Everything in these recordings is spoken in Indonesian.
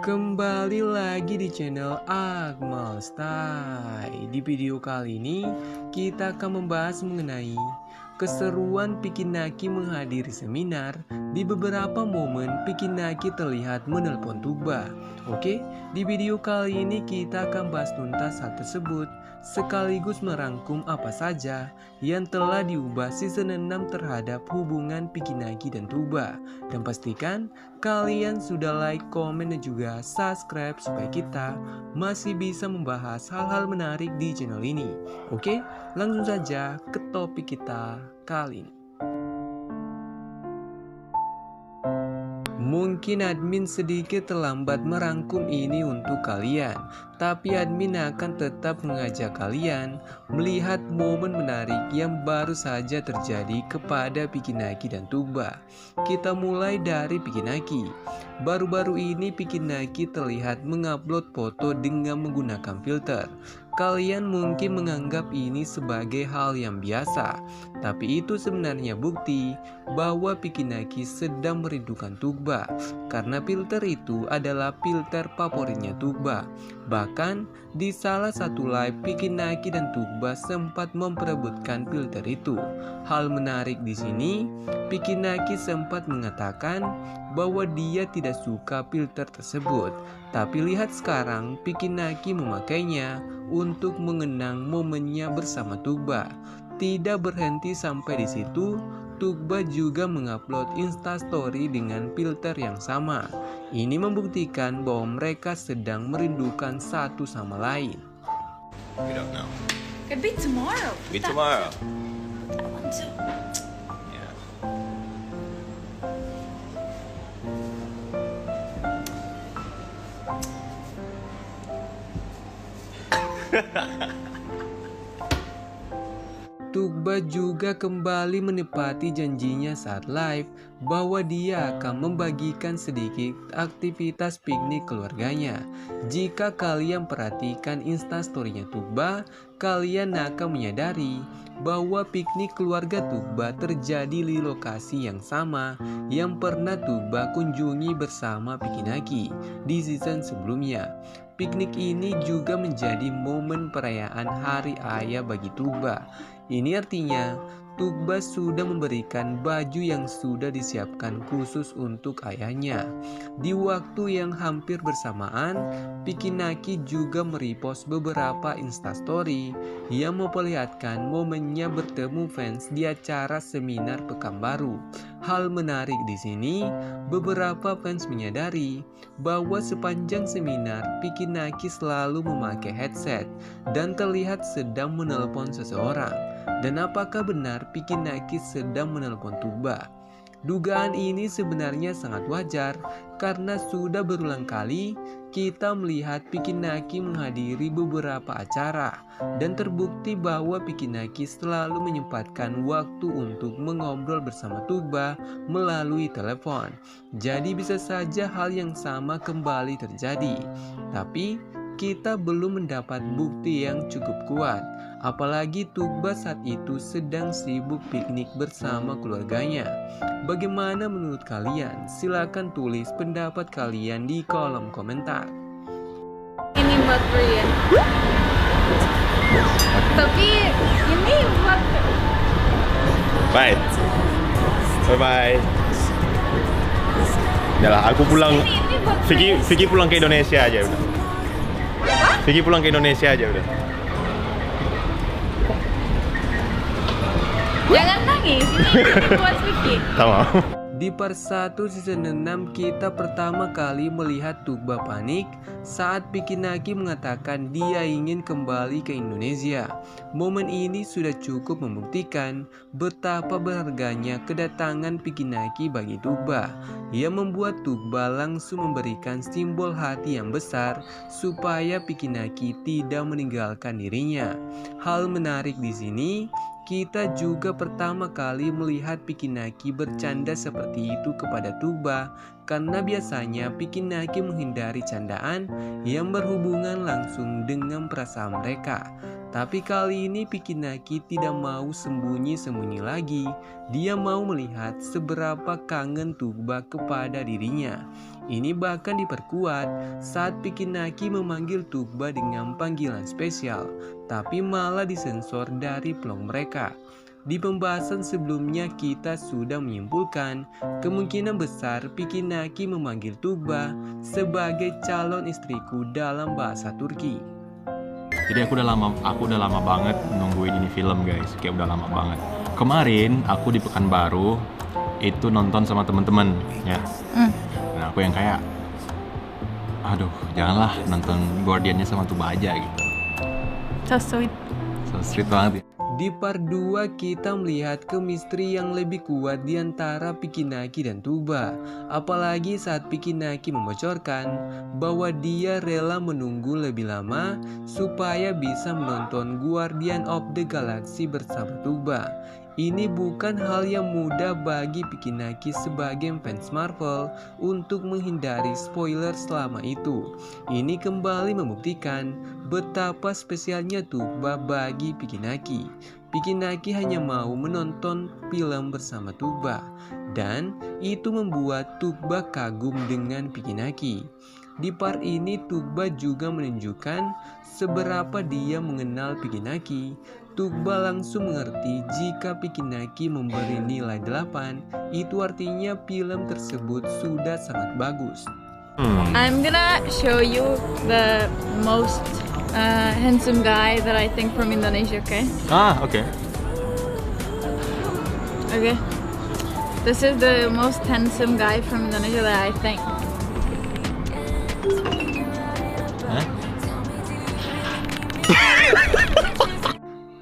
Kembali lagi di channel Akmal Style. Di video kali ini kita akan membahas mengenai keseruan Pikinaki menghadiri seminar. Di beberapa momen Pikinaki terlihat menelpon Tuba. Oke, di video kali ini kita akan bahas tuntas hal tersebut, sekaligus merangkum apa saja yang telah diubah season 6 terhadap hubungan Pikinaki dan Tuba. Dan pastikan kalian sudah like, komen, dan juga subscribe supaya kita masih bisa membahas hal-hal menarik di channel ini. Oke, langsung saja ke topik kita kali ini. Mungkin admin sedikit terlambat merangkum ini untuk kalian, tapi admin akan tetap mengajak kalian melihat momen menarik yang baru saja terjadi kepada Pikinaki dan Tuba. Kita mulai dari Pikinaki. Baru-baru ini Pikinaki terlihat mengupload foto dengan menggunakan filter. Kalian mungkin menganggap ini sebagai hal yang biasa, tapi itu sebenarnya bukti bahwa Pikinaki sedang merindukan Tuba, karena filter itu adalah filter favoritnya Tuba. Bahkan di salah satu live Pikinaki dan Tuba sempat memperebutkan filter itu. Hal menarik di sini, Pikinaki sempat mengatakan bahwa dia tidak suka filter tersebut, tapi lihat sekarang Pikinaki memakainya untuk mengenang momennya bersama Tuba. Tidak berhenti sampai di situ, Tuba juga mengupload Instastory dengan filter yang sama. Ini membuktikan bahwa mereka sedang merindukan satu sama lain. We don't know. Could be tomorrow. Be tomorrow. I want to. Yeah. Tuba juga kembali menepati janjinya saat live bahwa dia akan membagikan sedikit aktivitas piknik keluarganya. Jika kalian perhatikan instastorynya Tuba, kalian akan menyadari bahwa piknik keluarga Tuba terjadi di lokasi yang sama yang pernah Tuba kunjungi bersama Pikinaki di season sebelumnya. Piknik ini juga menjadi momen perayaan Hari Ayah bagi Tuba. Ini artinya Tuba sudah memberikan baju yang sudah disiapkan khusus untuk ayahnya. Di waktu yang hampir bersamaan, Pikinaki juga merepost beberapa instastory yang memperlihatkan momennya bertemu fans di acara seminar Pekanbaru. Hal menarik di sini, beberapa fans menyadari bahwa sepanjang seminar Pikinaki selalu memakai headset dan terlihat sedang menelpon seseorang. Dan apakah benar Pikinaki sedang menelpon Tuba? Dugaan ini sebenarnya sangat wajar karena sudah berulang kali kita melihat Pikinaki menghadiri beberapa acara dan terbukti bahwa Pikinaki selalu menyempatkan waktu untuk mengobrol bersama Tuba melalui telepon. Jadi bisa saja hal yang sama kembali terjadi. Tapi kita belum mendapat bukti yang cukup kuat. Apalagi Tuba saat itu sedang sibuk piknik bersama keluarganya. Bagaimana menurut kalian? Silakan tulis pendapat kalian di kolom komentar. Ini buat Brian. Tapi ini buat. Bye. Bye bye. Yalah, aku pulang. Ini buat. Vicky pulang ke Indonesia aja udah. Apa? Vicky pulang ke Indonesia aja udah. Jangan nangis. Ini buat Vicky. Sama. Di part 1 season 6 kita pertama kali melihat Tuba panik saat Pikinaki mengatakan dia ingin kembali ke Indonesia. Momen ini sudah cukup membuktikan betapa berharganya kedatangan Pikinaki bagi Tuba, yang membuat Tuba langsung memberikan simbol hati yang besar supaya Pikinaki tidak meninggalkan dirinya. Hal menarik di sini, kita juga pertama kali melihat Pikinaki bercanda seperti itu kepada Tuba, karena biasanya Pikinaki menghindari candaan yang berhubungan langsung dengan perasaan mereka. Tapi kali ini Pikinaki tidak mau sembunyi-sembunyi lagi. Dia mau melihat seberapa kangen Tuba kepada dirinya. Ini bahkan diperkuat saat Pikinaki memanggil Tugba dengan panggilan spesial, tapi malah disensor dari vlog mereka. Di pembahasan sebelumnya kita sudah menyimpulkan kemungkinan besar Pikinaki memanggil Tugba sebagai calon istriku dalam bahasa Turki. Jadi aku udah lama banget nungguin ini film guys, kayak udah lama banget. Kemarin aku di Pekanbaru itu nonton sama temen-temen ya. Nah aku yang kayak, aduh janganlah nonton Guardiannya sama Tugba aja gitu. So sweet. So sweet banget ya. Di part 2 kita melihat chemistry yang lebih kuat di antara Pikinaki dan Tugba. Apalagi saat Pikinaki membocorkan bahwa dia rela menunggu lebih lama supaya bisa menonton Guardian of the Galaxy bersama Tugba. Ini bukan hal yang mudah bagi Pikinaki sebagai fans Marvel untuk menghindari spoiler selama itu. Ini kembali membuktikan betapa spesialnya Tugba bagi Pikinaki. Pikinaki hanya mau menonton film bersama Tugba, dan itu membuat Tugba kagum dengan Pikinaki. Di part ini Tugba juga menunjukkan seberapa dia mengenal Pikinaki. Tugba langsung mengerti jika Pikinaki memberi nilai 8, itu artinya film tersebut sudah sangat bagus. I'm gonna show you the most handsome guy that I think from Indonesia, okay? Oke. Okay. This is the most handsome guy from Indonesia that I think.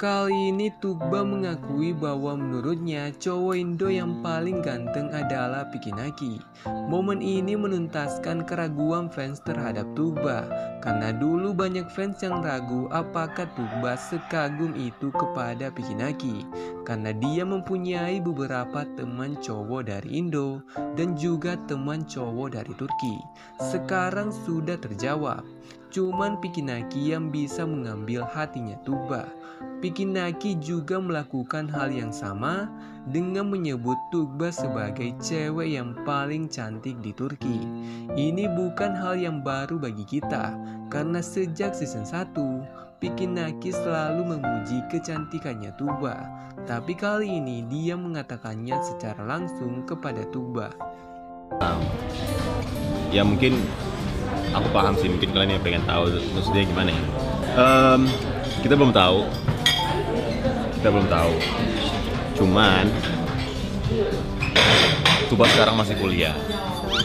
Kali ini Tugba mengakui bahwa menurutnya cowok Indo yang paling ganteng adalah Pikinaki. Momen ini menuntaskan keraguan fans terhadap Tugba, karena dulu banyak fans yang ragu apakah Tugba sekagum itu kepada Pikinaki, karena dia mempunyai beberapa teman cowok dari Indo dan juga teman cowok dari Turki. Sekarang sudah terjawab, cuman Pikinaki yang bisa mengambil hatinya Tugba. Pikinaki juga melakukan hal yang sama dengan menyebut Tugba sebagai cewek yang paling cantik di Turki. Ini bukan hal yang baru bagi kita, karena sejak season 1, Pikinaki selalu memuji kecantikannya Tugba. Tapi kali ini dia mengatakannya secara langsung kepada Tugba. Ya mungkin aku paham sih, mungkin kalian yang pengen tahu maksudnya gimana ya. Kita belum tahu. Cuman Tugba sekarang masih kuliah.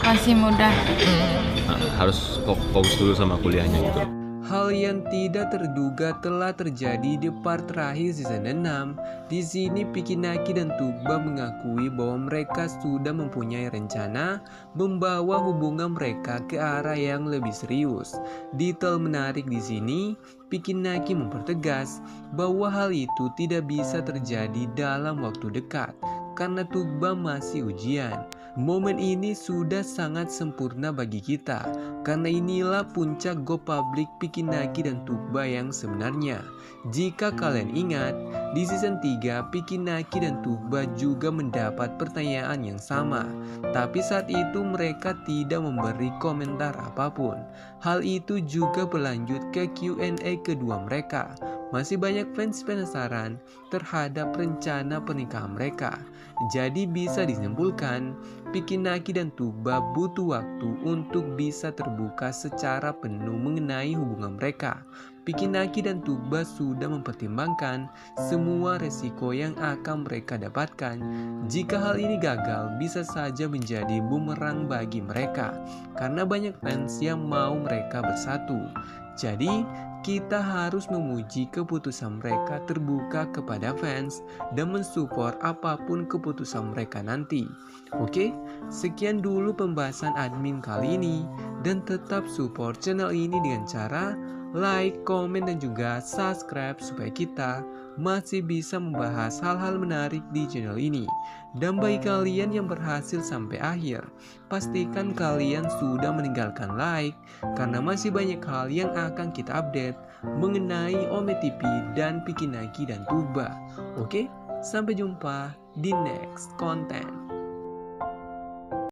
Masih muda. Nah, harus fokus dulu sama kuliahnya gitu. Hal yang tidak terduga telah terjadi di part terakhir season 6. Di sini Pikinaki dan Tugba mengakui bahwa mereka sudah mempunyai rencana membawa hubungan mereka ke arah yang lebih serius. Detail menarik di sini, Pikinaki mempertegas bahwa hal itu tidak bisa terjadi dalam waktu dekat karena Tugba masih ujian. Momen ini sudah sangat sempurna bagi kita, karena inilah puncak go public Pikinaki dan Tugba yang sebenarnya. Jika kalian ingat, di season 3 Pikinaki dan Tugba juga mendapat pertanyaan yang sama, tapi saat itu mereka tidak memberi komentar apapun. Hal itu juga berlanjut ke Q&A kedua mereka. Masih banyak fans penasaran terhadap rencana pernikahan mereka. Jadi bisa disimpulkan, Pikinaki dan Tugba butuh waktu untuk bisa terbuka secara penuh mengenai hubungan mereka. Pikinaki dan Tugba sudah mempertimbangkan semua resiko yang akan mereka dapatkan. Jika hal ini gagal, bisa saja menjadi bumerang bagi mereka, karena banyak fans yang mau mereka bersatu. Jadi, kita harus memuji keputusan mereka terbuka kepada fans dan mensupport apapun keputusan mereka nanti. Oke, sekian dulu pembahasan admin kali ini, dan tetap support channel ini dengan cara like, komen, dan juga subscribe supaya kita masih bisa membahas hal-hal menarik di channel ini. Dan bagi kalian yang berhasil sampai akhir, pastikan kalian sudah meninggalkan like, karena masih banyak hal yang akan kita update mengenai Ome TV dan Pikinaki dan Tugba. Oke, sampai jumpa di next konten.